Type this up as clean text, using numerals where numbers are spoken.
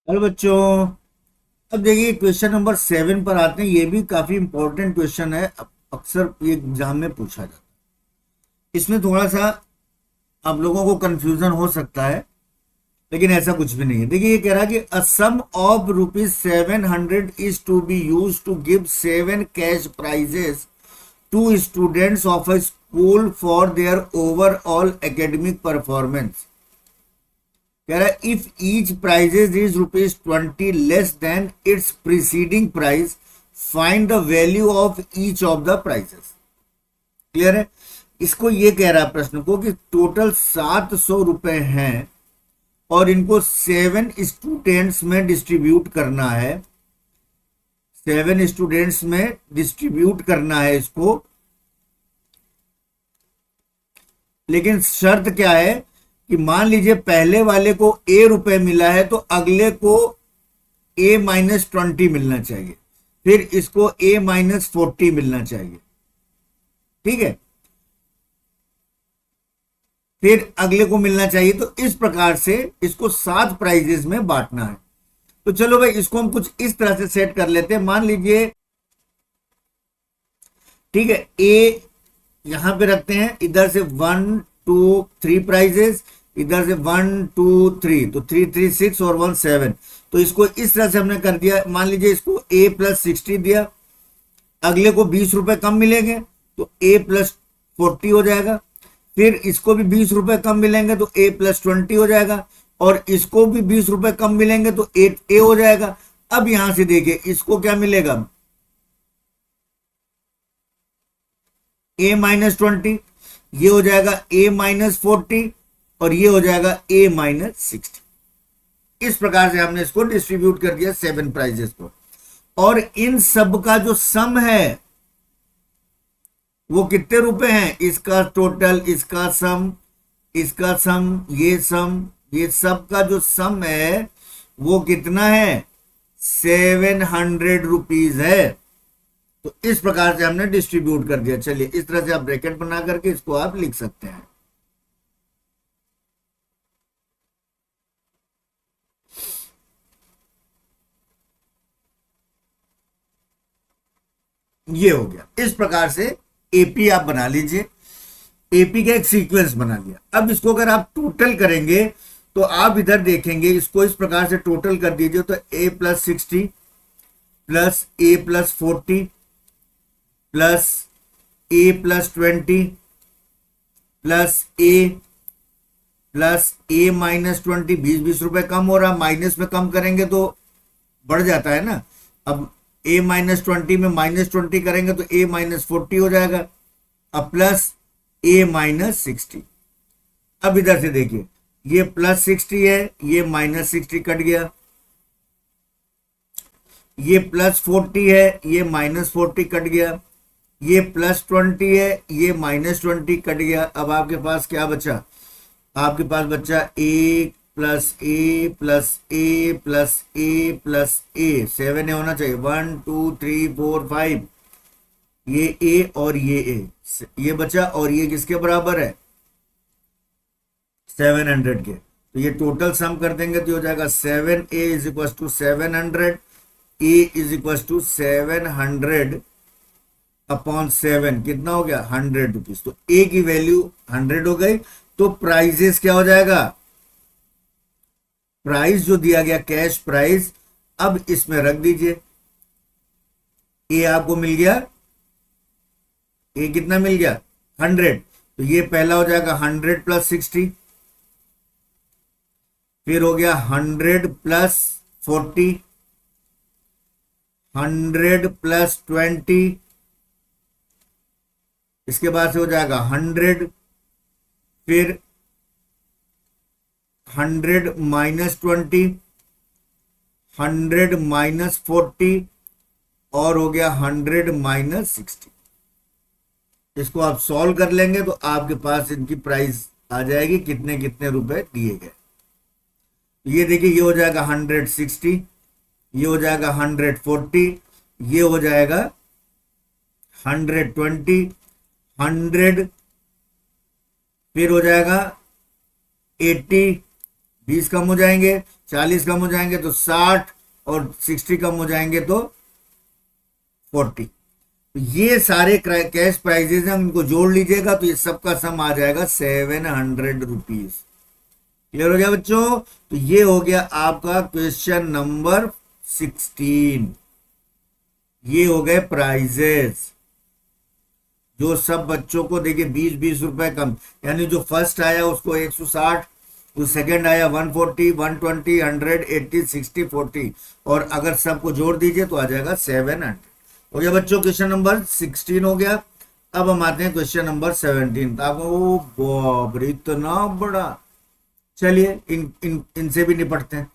Hello बच्चों। अब देखिए क्वेश्चन नंबर 7 पर आते हैं। ये भी काफी इंपॉर्टेंट क्वेश्चन है। अक्सर ये एग्जाम में पूछा जाता है। इसमें थोड़ा सा आप लोगों को कंफ्यूजन हो सकता है, लेकिन ऐसा कुछ भी नहीं है। देखिए ये कह रहा है कि a sum of ₹700 is to be used to give 7 cash prizes to students of a school for their overall academic performance. कह रहा है if each prizes is ₹20 less than its preceding price, find the value of each of the prizes. Clear है? इसको ये कह रहा है प्रश्न को कि टोटल ₹700 हैं और इनको 7 स्टूडेंट्स में डिस्ट्रीब्यूट करना है। 7 स्टूडेंट्स में डिस्ट्रीब्यूट करना है इसको, लेकिन शर्त क्या है कि मान लीजिए पहले वाले को ₹A मिला है तो अगले को A-20 मिलना चाहिए, फिर इसको A-40 मिलना चाहिए। ठीक है, फिर अगले को मिलना चाहिए। तो इस प्रकार से इसको 7 प्राइजेस में बांटना है। तो चलो भाई इसको हम कुछ इस तरह से सेट कर लेते हैं। मान लीजिए, ठीक है, ए यहां पे रखते हैं, इधर से 1 2 3 प्राइजेस, इधर से 1 2 3, तो 3 3 6 और 1 7। तो इसको इस तरह से हमने कर दिया। मान लीजिए इसको A+60 दिया, अगले को ₹20 कम मिलेंगे तो A+40 हो जाएगा। फिर इसको भी ₹20 कम मिलेंगे तो A+20 हो जाएगा, और इसको भी ₹20 कम मिलेंगे तो A हो जाएगा। अब यहां से देखिए इसको क्या मिलेगा, A-20, ये हो जाएगा A-40 और ये हो जाएगा A-60। इस प्रकार से हमने इसको डिस्ट्रीब्यूट कर दिया 7 प्राइजेस को। और इन सब का जो सम है वो कितने रुपए हैं, इसका टोटल, इसका सम, इसका सम, ये सम, ये सब का जो सम है वो कितना है, ₹700 है। तो इस प्रकार से हमने डिस्ट्रीब्यूट कर दिया। चलिए इस तरह से आप ब्रैकेट बना करके इसको आप लिख सकते हैं। ये हो गया। इस प्रकार से एपी आप बना लीजिए। एपी का एक सीक्वेंस बना लिया। अब इसको अगर आप टोटल करेंगे तो आप इधर देखेंगे, इसको इस प्रकार से टोटल कर दीजिए तो A+60 plus A+40 plus A+20 plus A+A-20, 20 रुपए कम हो रहा, माइनस में कम करेंगे तो बढ़ जाता है ना। अब A-20 में -20 करेंगे तो A-40 हो जाएगा, अब प्लस A-60। अब इधर से देखिए, ये +60 है, ये -60 कट गया, ये +40 है, ये -40 कट गया, ये +20 है, ये -20 कट गया। अब आपके पास क्या बचा, आपके पास बच्चा A+A+A+A+A, 7 होना चाहिए, 1 2 3 4 5, ये A और ये A, ये बचा, और ये किसके बराबर है, 700 के। तो ये टोटल सम कर देंगे तो हो जाएगा 7A = 700, A = 700/7, कितना हो गया, ₹100। तो A की वैल्यू 100 हो गई। तो प्राइजेस क्या हो जाएगा, प्राइस जो दिया गया कैश प्राइस, अब इसमें रख दीजिए। ए आपको मिल गया, ए कितना मिल गया, 100। तो ये पहला हो जाएगा 100 + 60, फिर हो गया 100 + 40, 100 + 20, इसके बाद से हो जाएगा 100, फिर 100 - 20, 100 - 40, और हो गया 100 - 60। इसको आप सॉल्व कर लेंगे तो आपके पास इनकी प्राइस आ जाएगी, कितने कितने रुपए दिए गए। ये देखिए, ये हो जाएगा 160, ये हो जाएगा 140, ये हो जाएगा 120, 100, फिर हो जाएगा 80, 20 कम हो जाएंगे, 40 कम हो जाएंगे तो 60, और 60 कम हो जाएंगे तो 40। तो ये सारे कैश प्राइजेस हैं, इनको जोड़ लीजिएगा तो ये सबका सम आ जाएगा 700 रुपीज। क्लियर हो गया बच्चों? तो ये हो गया आपका क्वेश्चन नंबर 16। ये हो गए प्राइजेस जो सब बच्चों को देखिए 20-20 रुपए कम, यानी जो फर्स्ट आया उसको 160, जो सेकंड आया 140, 120, 100, 80, 60, 40, और अगर सबको जोड़ दीजिए तो आ जाएगा 700। हो गया बच्चों क्वेश्चन नंबर 16 हो गया। अब हम आते हैं क्वेश्चन नंबर 17। ओ बाप रे, इतना बड़ा। चलिए इनसे भी निपटते हैं।